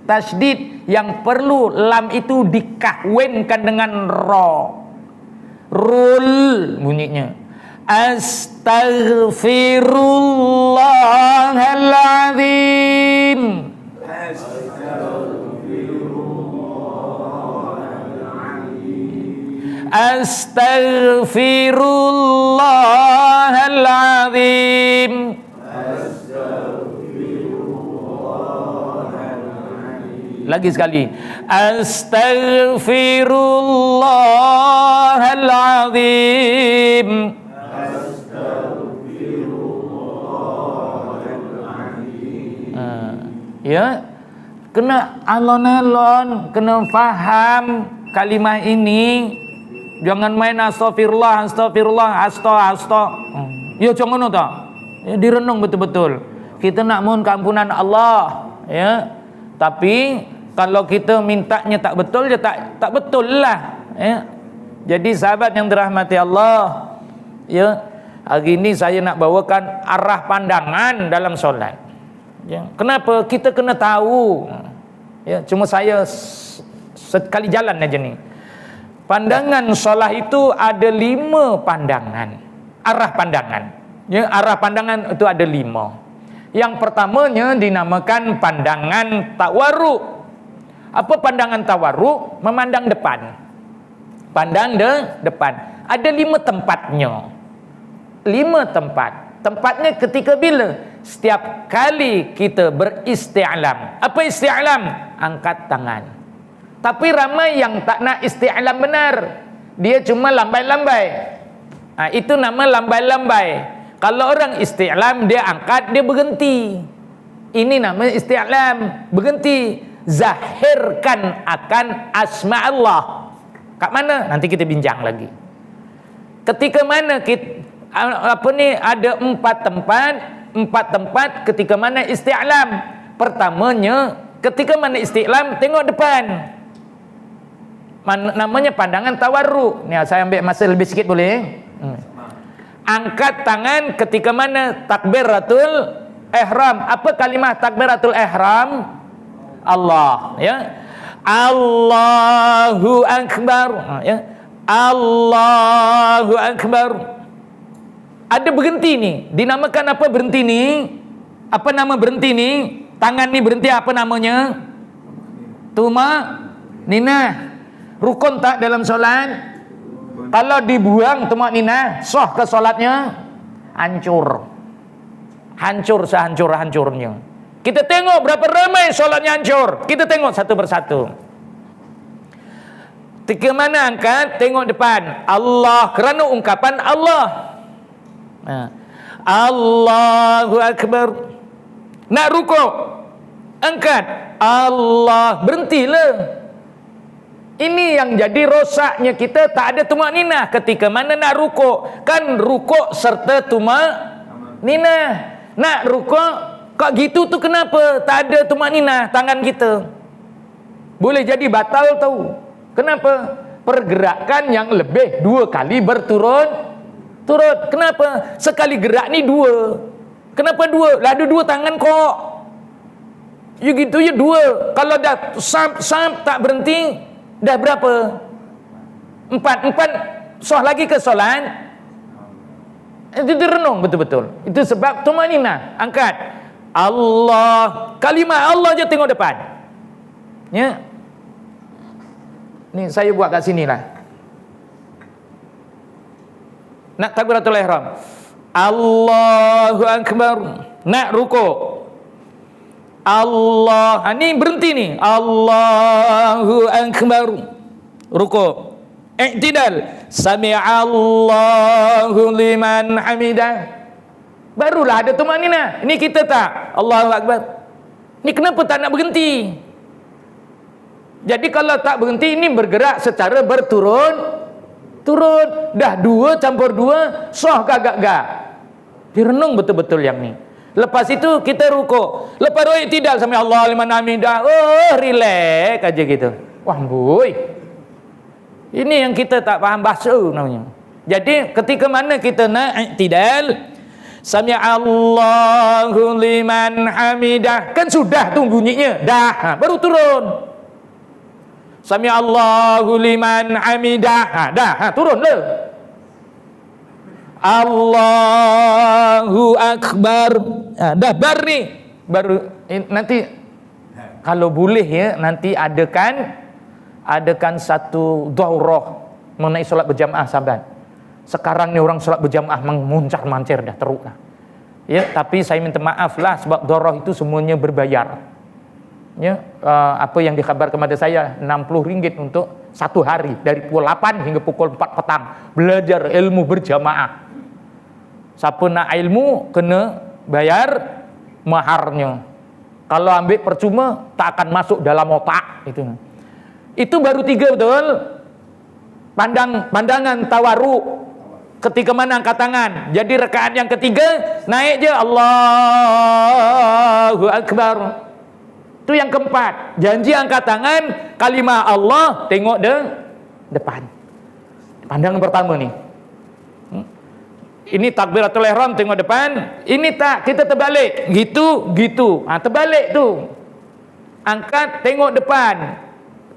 A: tasydid yang perlu lam itu dikahwinkan dengan ra. Rul bunyinya. Astaghfirullahaladzim. Astaghfirullahaladzim. Lagi sekali. Astaghfirullahaladzim. Ya, kena alon-alon, kena faham kalimah ini. Jangan main astagfirullah, astagfirullah, ya macam mana tak? Ya, direnung betul-betul. Kita nak mohon keampunan Allah, ya. Tapi kalau kita mintanya tak betul, ya tak betul lah, ya. Jadi sahabat yang dirahmati Allah, ya, hari ini saya nak bawakan arah pandangan dalam solat. Ya. Kenapa? Kita kena tahu. Ya, cuma saya sekali jalan aja nih. Pandangan solat itu ada 5 pandangan. Arah pandangan. Ya, arah pandangan itu ada 5. Yang pertamanya dinamakan pandangan tawarruk. Apa pandangan tawarruk? Memandang depan. Pandang depan. Ada 5 tempatnya. 5 tempat. Tempatnya ketika bila? Setiap kali kita beristi'lam. Apa isti'lam? Angkat tangan. Tapi ramai yang tak nak isti'lam benar. Dia cuma lambai-lambai. Itu nama lambai-lambai. Kalau orang isti'lam, dia angkat, dia berhenti. Ini nama isti'lam, berhenti. Zahirkan akan asma Allah. Kat mana? Nanti kita bincang lagi. Ketika mana kita, ada 4 tempat ketika mana isti'lam. Pertamanya, ketika mana isti'lam, tengok depan. Namanya pandangan tawarruk. Ni saya ambil masa lebih sikit boleh? Angkat tangan ketika mana takbiratul ihram. Apa kalimah takbiratul ihram? Allah, ya. Allahu akbar, ya. Allahu akbar. Ada berhenti ni. Dinamakan apa berhenti ni? Apa nama berhenti ni? Tangan ni berhenti apa namanya? Tumakninah. Rukun tak dalam solat? Kalau dibuang tumakninah, sah ke solatnya? Hancur. Hancur sehancur-hancurnya. Kita tengok berapa ramai solatnya hancur. Kita tengok satu persatu. Ketika mana angkat, tengok depan. Allah, kerana ungkapan Allah. Allahu akbar. Nak rukuk, angkat. Allah, berhentilah. Ini yang jadi rosaknya kita, tak ada tumakninah ketika mana nak rukuk. Kan rukuk serta tumakninah. Nak rukuk kok gitu tu kenapa? Tak ada tumakninah tangan kita. Boleh jadi batal tahu. Kenapa? Pergerakan yang lebih 2 kali berturut-turut. Kenapa? Sekali gerak ni 2. Kenapa 2? Lah ada 2 tangan kok. Ya gitu ya 2. Kalau dah sab tak berhenti, dah berapa? 4 sah lagi ke solat. Itu direnung betul-betul. Itu sebab tumakninah. Angkat Allah, kalimah Allah je tengok depan. Ya. Ni saya buat kat sini lah. Nak takbiratul ihram. Allahu akbar. Nak rukuk. Allah, ni berhenti ni. Allahu akbar. Rukuk. I'tidal. Sami'allahu liman hamidah. Barulah ada tumakninah. Ini kita tak. Allahu akbar. Ni kenapa tak nak berhenti? Jadi kalau tak berhenti, ini bergerak secara berturut-turut. Dah 2 campur 2, sah gagak-gak. Direnung betul-betul yang ni. Lepas itu kita rukuk. Lepas itu i'tidal sampai Allah liman hamidah. Oh, relax aja gitu. Wah, boy. Ini yang kita tak faham bahasa namanya. Jadi ketika mana kita nak i'tidal, sami'allahu liman hamidah, kan sudah tu bunyinya. Dah, baru turun. Sami'allahu liman hamidah. Dah, turun dah. Allahu akbar. Dah bar ni. Baru nanti kalau boleh ya, nanti adakan satu daurah mengenai solat berjamaah sahabat. Sekarang ni orang solat berjamaah memuncar-mancir dah teruk dah. Ya, tapi saya minta maaf lah sebab daurah itu semuanya berbayar. Ya, apa yang dikhabar kepada saya RM60 untuk 1 hari dari pukul 8 hingga pukul 4 petang belajar ilmu berjamaah. Siapa nak ilmu kena bayar maharnya. Kalau ambil percuma tak akan masuk dalam otak itu baru 3 betul. Pandangan tawaruk ketika mana angkat tangan. Jadi rakaat yang ketiga naik je Allahu Akbar. Itu yang keempat. Janji angkat tangan, kalimah Allah tengok depan. Pandangan pertama nih. Ini takbiratul ihram tengok depan, ini tak, kita terbalik. Gitu. Terbalik tu. Angkat tengok depan.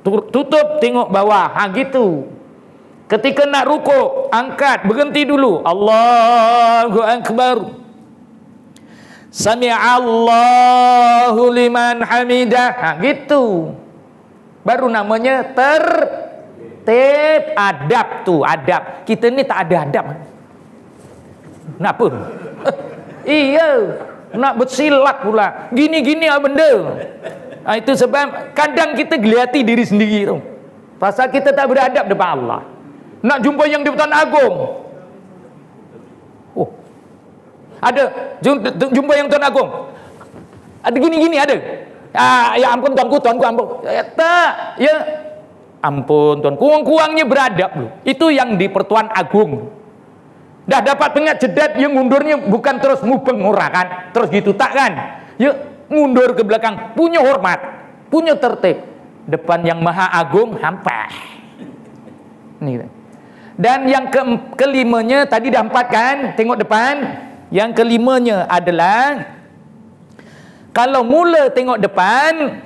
A: Tutup tengok bawah. Gitu. Ketika nak rukuk, angkat, berhenti dulu. Allahu Akbar. Sami'allahu liman hamidah. Gitu. Baru namanya tertib, adab tu, adab. Kita ni tak ada adab. Kenapa? Iya, nak bersilat pula. Gini-gini apa benda? Itu sebab kadang kita gelati diri sendiri tu. Pasal kita tak beradab depan Allah. Nak jumpa yang di-Pertuan Agong. Oh. Ada jumpa yang Tuan Agong. Ada gini-gini ada. Ya ampun tuanku ampun. Tak, ya. Ampun tuan. Kurang-kurangnya beradab lu. Itu yang di Pertuan Agung. Dah dapat pengat jedat, yang mundurnya bukan terus mubeng ora kan, terus gitu tak kan, ya mundur ke belakang, punya hormat, punya tertib depan yang maha agung, hampa nih. Dan yang kelimanya tadi dah 4 kan, tengok depan. Yang kelimanya adalah kalau mula tengok depan,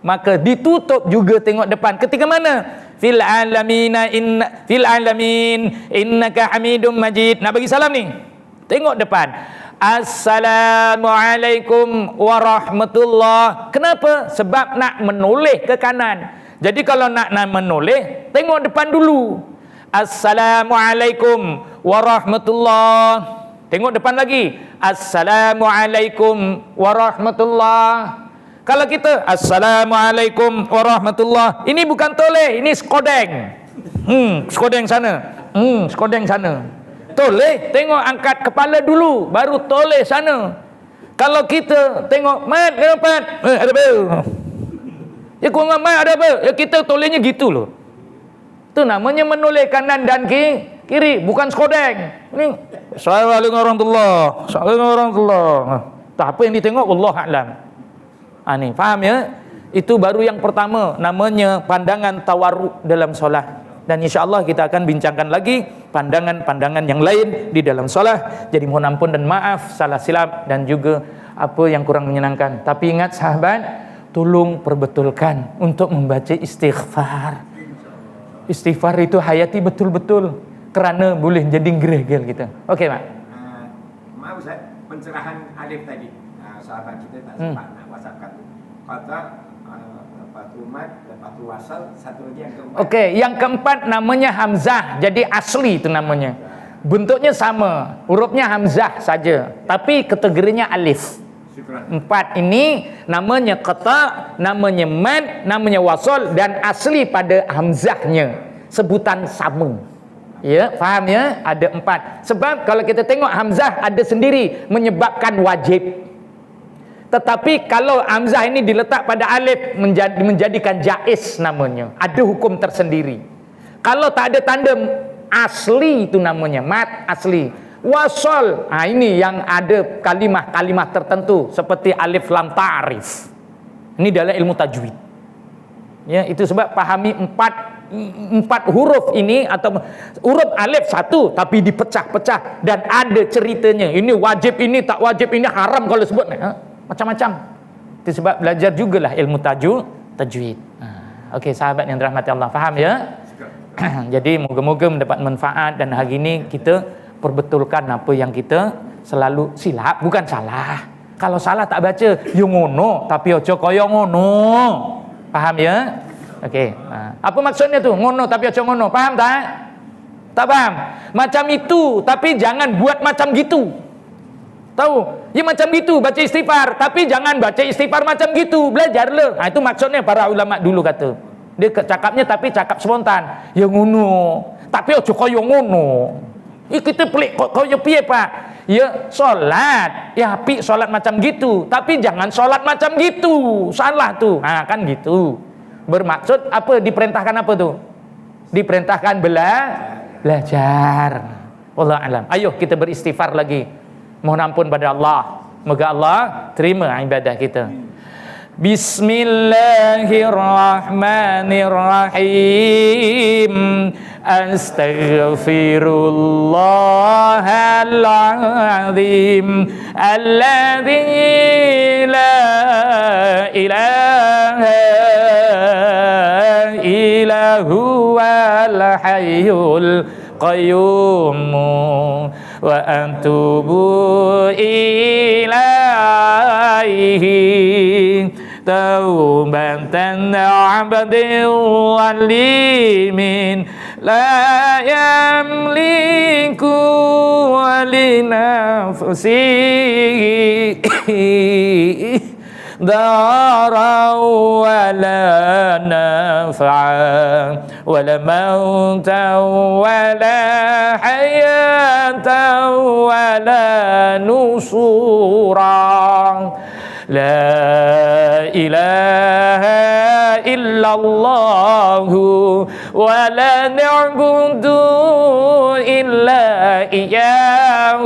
A: maka ditutup juga tengok depan. Ketika mana? Fil alamin innaka hamidum majid. Nak bagi salam ni, tengok depan. Assalamualaikum warahmatullah. Kenapa? Sebab nak menoleh ke kanan. Jadi kalau nak menoleh, tengok depan dulu. Assalamualaikum warahmatullah. Tengok depan lagi. Assalamualaikum warahmatullah. Kalau kita Assalamualaikum warahmatullah, ini bukan toleh, ini skodeng. Skodeng sana. Skodeng sana. Toleh, tengok angkat kepala dulu, baru toleh sana. Kalau kita tengok mat dapat, ada apa? Ya kurang mat ada apa? Ya kita tolehnya gitu loh. Itu namanya menoleh kanan dan kiri, bukan skodeng. Ini Assalamualaikum warahmatullah. Tak apa yang ditengok, wallahu a'lam. Nih, faham ya? Itu baru yang pertama, namanya pandangan tawarruk dalam solat. Dan insya-Allah kita akan bincangkan lagi pandangan-pandangan yang lain di dalam solat. Jadi mohon ampun dan maaf salah silap dan juga apa yang kurang menyenangkan. Tapi ingat sahabat, tolong perbetulkan untuk membaca istighfar. Istighfar itu hayati betul-betul, kerana boleh jadi gereh-gereh kita. Okey, Mak.
B: Maaf Ustaz, pencerahan alif tadi. Sahabat kita tak sempat nak WhatsAppkan. Kata lepas tu mat, lepas tu wasal, satu lagi yang keempat.
A: Okey, yang keempat namanya hamzah. Jadi asli itu namanya. Bentuknya sama, hurufnya hamzah saja, tapi kategorinya alif.
B: Syukran.
A: 4 ini namanya qata, namanya mad, namanya wasal, dan asli pada hamzahnya sebutan sama. Ya, faham ya? Ada 4. Sebab kalau kita tengok hamzah ada sendiri menyebabkan wajib. Tetapi kalau hamzah ini diletak pada alif menjadikan jaiz namanya. Ada hukum tersendiri. Kalau tak ada tanda asli itu namanya mat asli. Wasal, ini yang ada kalimah-kalimah tertentu seperti alif lam ta'rif. Ini dalam ilmu tajwid. Ya, itu sebab pahami empat huruf ini, atau huruf alif satu tapi dipecah-pecah dan ada ceritanya. Ini wajib, ini tak wajib, ini haram kalau sebut. Macam-macam. Itu sebab belajar jugalah ilmu tajwid. Okey, sahabat yang dirahmati Allah, faham ya? Jadi moga-moga mendapat manfaat, dan hari ini kita perbetulkan apa yang kita selalu silap, bukan salah. Kalau salah tak baca, yo ngono, tapi ojo koyo ngono. Faham ya? Okey. Apa maksudnya tu? Ngono tapi ojo ngono. Faham tak? Tak paham? Macam itu, tapi jangan buat macam gitu. Tahu? Ya macam gitu, baca istighfar, tapi jangan baca istighfar macam gitu. Belajarlah. Itu maksudnya para ulama dulu kata. Dia cakapnya tapi cakap spontan. Ya ngono, tapi ojo koyo ngono. Kita pelik koyo piye, Pak? Ya sholat, ya api sholat macam gitu, tapi jangan sholat macam gitu, salah tuh. Nah kan gitu. Bermaksud apa? Diperintahkan apa tuh? Diperintahkan belajar. Wallahu alam. Ayo kita beristighfar lagi. Mohon ampun pada Allah. Moga Allah terima ibadah kita. Bismillahirrahmanirrahim. Astaghfirullahaladzim alladzi la ilaha illa huwal hayyul qayyum wa atubu ilaihi taubatan abdin walimin la yamliku li nafsihi ضررا ولا نفعا ولا موتا ولا حياة ولا نشورا لا إله إلا الله ولا نعبد إلا إياه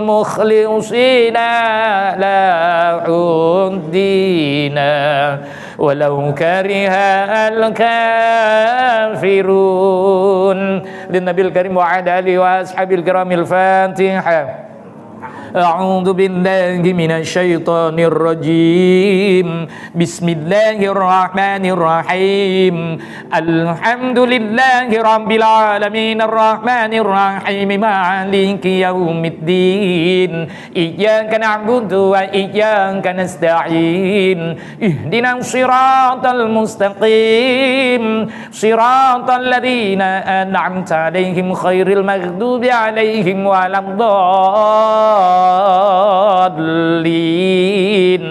A: مخلصين له الدين ولو كره الكافرون للنبي الكريم وعلى آله وأصحابه الكرام الفاتحة أعوذ بالله من الشيطان الرجيم بسم الله الرحمن الرحيم الحمد لله رب العالمين الرحمن الرحيم مالك يوم الدين إياك نعبد وإياك نستعين اهدنا الصراط المستقيم صراط الذين أنعمت عليهم خير المغضوب عليهم ولا الضالين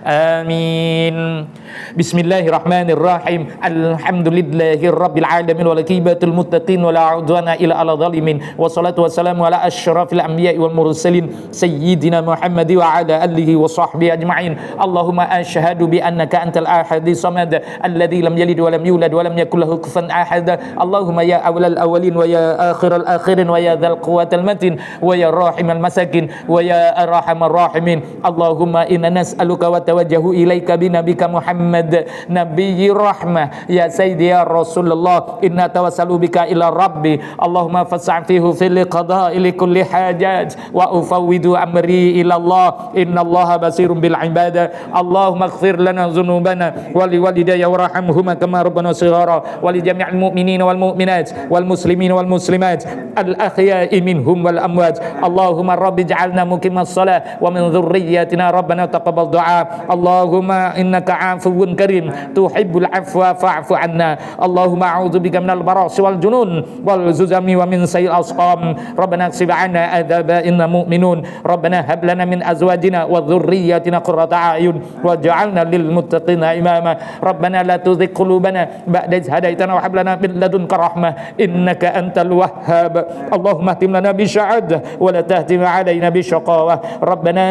A: آمين بسم الله الرحمن الرحيم الحمد لله رب العالمين والعاقبة للمتقين ولا عدوان إلا على الظالمين والصلاة والسلام على أشرف الأنبياء والمرسلين سيدنا محمد وعلى آله وصحبه أجمعين اللهم أشهد بأنك أنت الأحد الصمد الذي لم يلد ولم يولد ولم يكن له كفوا أحد اللهم يا أول الأولين ويا آخر الآخرين ويا ذا القوة المتين ويا راحم المساكين ويا أرحم الراحمين اللهم إنا نسألك وتوجه إليك بنبيك محمد نبي الرحمة يا سيدي يا رسول الله إنا توسل بك إلى ربي اللهم فاسع فيه في القضاء لكل حاجات وأفوض أمري إلى الله إن الله بصير بالعباد اللهم اغفر لنا ذنوبنا ولوالدي وارحمهما كما ربنا صغارا ولجميع المؤمنين والمؤمنات والمسلمين والمسلمات الأحياء منهم والأموات اللهم رب اجعلنا مقيم الصلاة ومن ذريتنا ربنا تقبل دعاء اللهم إنك عفو كريم تحب العفو فاعف عنا اللهم أعوذ بك من البراس والجنون والززم ومن سيء الأسقام ربنا اكشف عنا عذاب إنا مؤمنون ربنا هب لنا من أزواجنا وذرياتنا قرة أعين واجعلنا للمتقين إماما ربنا لا تزغ قلوبنا بعد إذ هديتنا وهب لنا من لدنك رحمة إنك أنت الوهاب اللهم اهتم لنا بالسعادة ولا تهتم علينا بالشقاوة ربنا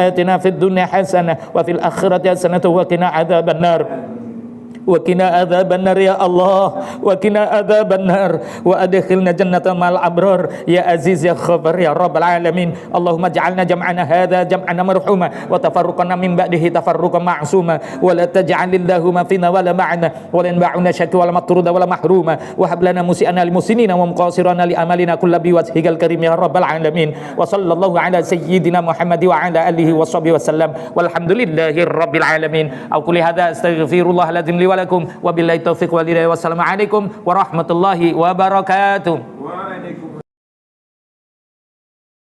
A: آتنا في الدنيا حسنة وفي الآخرة حسنة وقنا عذاب النار وقنا عذاب النار يا الله وقنا عذاب النار وأدخلنا جنة مع الأبرار يا عزيز يا غفار يا رب العالمين اللهم اجعلنا جمعنا هذا جمعنا مرحوما وتفرقنا من بعده تفرقا معصوما ولا تجعل اللهم فينا ولا معنا ولا ينبعنا شك ولا مطرود ولا محروما وهب لنا مسيئنا للمسنين ومقاصرنا لأمالنا كل بوجهك الكريم يا رب العالمين وصلى الله على سيدنا محمد وعلى آله وصحبه وسلم والحمد لله رب العالمين أقول هذا أستغفر الله العظيم لي ولكم وبالله التوفيق والهداية والسلام عليكم ورحمة الله وبركاته